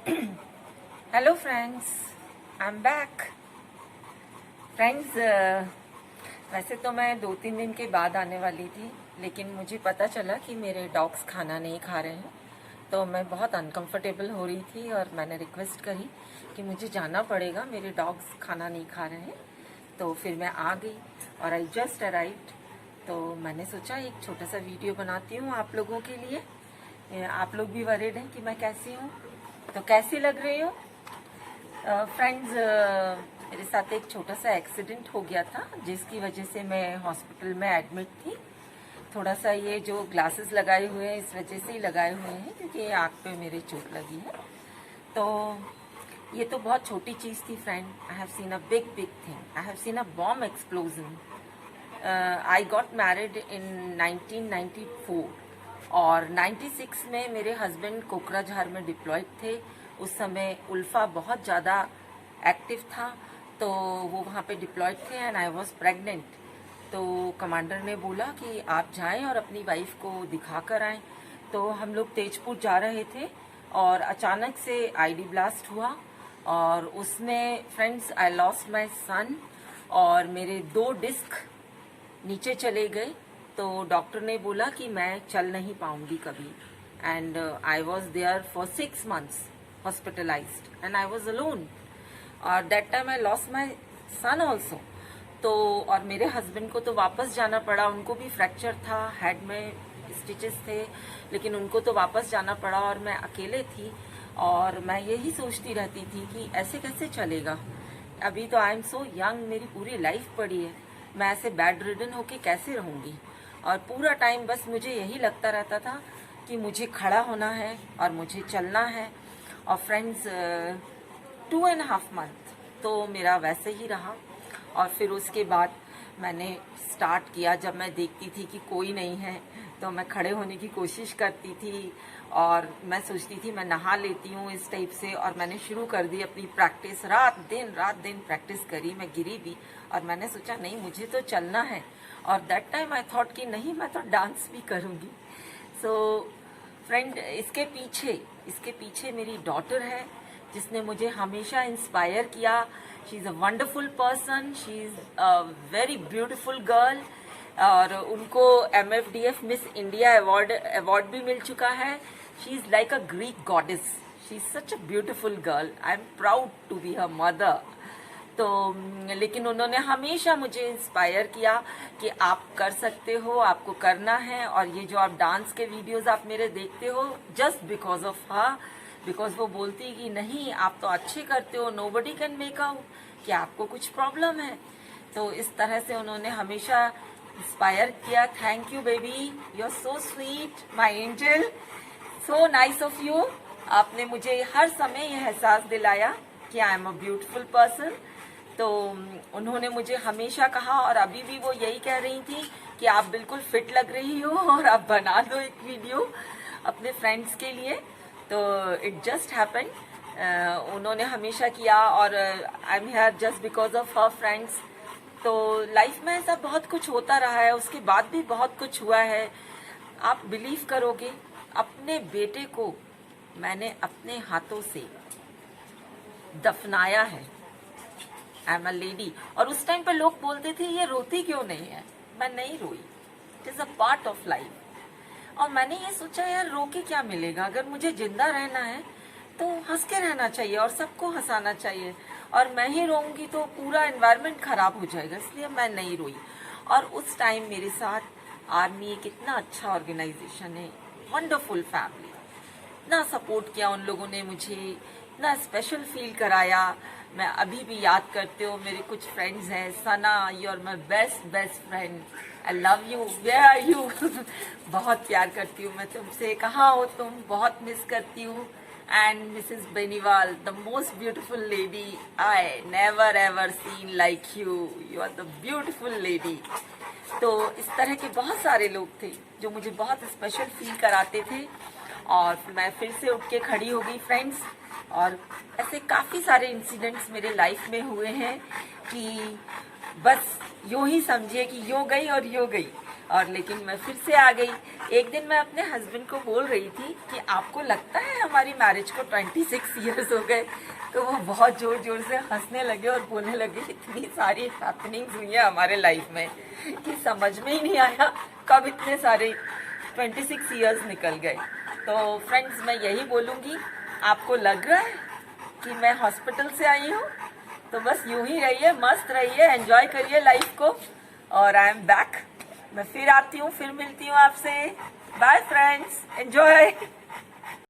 Hello friends, I am back. Friends, वैसे तो मैं 2-3 दिन के बाद आने वाली थी, लेकिन मुझे पता चला कि मेरे डॉग्स खाना नहीं खा रहे हैं। तो मैं बहुत अनकंफर्टेबल हो रही थी और मैंने रिक्वेस्ट करी कि मुझे जाना पड़ेगा, मेरे डॉग्स खाना नहीं खा रहे हैं। तो फिर मैं आ गई और आई जस्ट अराइव्ड। तो मैंने सोचा एक छोटा सा वीडियो बनाती हूँ आप लोगों के लिए। आप लोग भी वरीड हैं कि मैं कैसी हूँ, तो कैसी लग रही हो। फ्रेंड्स, मेरे साथ एक छोटा सा एक्सीडेंट हो गया था, जिसकी वजह से मैं हॉस्पिटल में एडमिट थी। थोड़ा सा ये जो ग्लासेस लगाए हुए हैं इस वजह से ही लगाए हुए हैं, क्योंकि आँख पे मेरे चोट लगी है। तो ये तो बहुत छोटी चीज़ थी friend. I have seen a big thing. I have seen a bomb explosion. I got married in 1994 और 96 में मेरे हस्बैंड कोकराझार में डिप्लॉयड थे। उस समय उल्फा बहुत ज़्यादा एक्टिव था, तो वो वहाँ पे डिप्लॉयड थे एंड आई वॉज प्रेग्नेंट। तो कमांडर ने बोला कि आप जाएं और अपनी वाइफ को दिखा कर आएँ। तो हम लोग तेजपुर जा रहे थे और अचानक से आईडी ब्लास्ट हुआ और उसमें फ्रेंड्स आई लॉस्ट माई सन और मेरे 2 डिस्क नीचे चले गए। तो डॉक्टर ने बोला कि मैं चल नहीं पाऊंगी कभी। And I was there for 6 months hospitalised and I was alone. और that time I lost my son also. तो और मेरे हस्बैंड को तो वापस जाना पड़ा, उनको भी फ्रैक्चर था, हेड में स्टिचेस थे, लेकिन उनको तो वापस जाना पड़ा और मैं अकेले थी। और मैं यही सोचती रहती थी कि ऐसे कैसे चलेगा। अभी तो आई एम सो यंग, मेरी पूरी लाइफ पड़ी है, मैं ऐसे बेड रिडन होके कैसे रहूंगी। और पूरा टाइम बस मुझे यही लगता रहता था कि मुझे खड़ा होना है और मुझे चलना है। और फ्रेंड्स, 2.5 month तो मेरा वैसे ही रहा। और फिर उसके बाद मैंने स्टार्ट किया, जब मैं देखती थी कि कोई नहीं है तो मैं खड़े होने की कोशिश करती थी और मैं सोचती थी मैं नहा लेती हूँ इस टाइप से। और मैंने शुरू कर दी अपनी प्रैक्टिस, रात दिन प्रैक्टिस करी। मैं गिरी भी और मैंने सोचा नहीं, मुझे तो चलना है। और दैट टाइम आई थॉट कि नहीं, मैं तो डांस भी करूँगी। सो फ्रेंड, इसके पीछे मेरी डॉटर है, जिसने मुझे हमेशा इंस्पायर किया। She is a wonderful person, she is a very beautiful girl. और उनको MFDF मिस इंडिया अवार्ड भी मिल चुका है। She is like a Greek goddess. She is such a beautiful girl. I am proud to be her mother. तो लेकिन उन्होंने हमेशा मुझे इंस्पायर किया कि आप कर सकते हो, आपको करना है। और ये जो आप डांस के वीडियोस आप मेरे देखते हो, just because of her, because वो बोलती कि नहीं, आप तो अच्छे करते हो, नोबडी कैन मेक आउट कि आपको कुछ प्रॉब्लम है। तो इस तरह से उन्होंने हमेशा इंस्पायर किया। Thank you baby, you are so sweet my angel, so nice of you. आपने मुझे हर समय यह एहसास दिलाया कि I am a beautiful person. तो उन्होंने मुझे हमेशा कहा, और अभी भी वो यही कह रही थी कि आप बिल्कुल फिट लग रही हो और आप बना दो एक वीडियो अपने फ्रेंड्स के लिए। तो इट जस्ट हैपन, उन्होंने हमेशा किया और I am here just because of her friends. तो लाइफ में ऐसा बहुत कुछ होता रहा है, उसके बाद भी बहुत कुछ हुआ है। आप बिलीव करोगे, अपने बेटे को मैंने अपने हाथों से दफनाया है। आई एम अ लेडी। और उस टाइम पे लोग बोलते थे ये रोती क्यों नहीं है। मैं नहीं रोई, it is a part of life. और मैंने ये सोचा यार, रो के क्या मिलेगा, अगर मुझे जिंदा रहना है तो हंस के रहना चाहिए और सबको हंसाना चाहिए। और मैं ही रोऊंगी तो पूरा एनवायरनमेंट खराब हो जाएगा, इसलिए मैं नहीं रोई। और उस टाइम मेरे साथ आर्मी एक इतना अच्छा ऑर्गेनाइजेशन है, वंडरफुल फैमिली, इतना सपोर्ट किया उन लोगों ने मुझे, इतना स्पेशल फील कराया। मैं अभी भी याद करते हो, मेरे कुछ फ्रेंड्स हैं, Sana, you are my best friend, I love you, where are you. बहुत प्यार करती हूँ मैं तुमसे, कहाँ हो तुम, बहुत मिस करती हूँ। And Mrs Beniwal, the most beautiful lady I never ever seen like you, you are the beautiful lady. तो इस तरह के बहुत सारे लोग थे जो मुझे बहुत स्पेशल फील कराते थे। और मैं फिर से उठ के खड़ी हो गई फ्रेंड्स। और ऐसे काफ़ी सारे इंसिडेंट्स मेरे लाइफ में हुए हैं कि बस यूं ही समझिए कि यूं गई और यूं गई। और लेकिन मैं फिर से आ गई। एक दिन मैं अपने हस्बैंड को बोल रही थी कि आपको लगता है हमारी मैरिज को 26 ईयर्स हो गए, तो वो बहुत जोर जोर से हंसने लगे और बोलने लगे इतनी सारी हैपनिंग्स हुई है हमारे लाइफ में कि समझ में ही नहीं आया कब इतने सारे 26 ईयर्स निकल गए। तो फ्रेंड्स, मैं यही बोलूँगी, आपको लग रहा है कि मैं हॉस्पिटल से आई हूँ, तो बस यूं ही रहिए, मस्त रहिए, एंजॉय करिए लाइफ को। और आई एम बैक, मैं फिर आती हूँ, फिर मिलती हूँ आपसे। Bye friends, enjoy.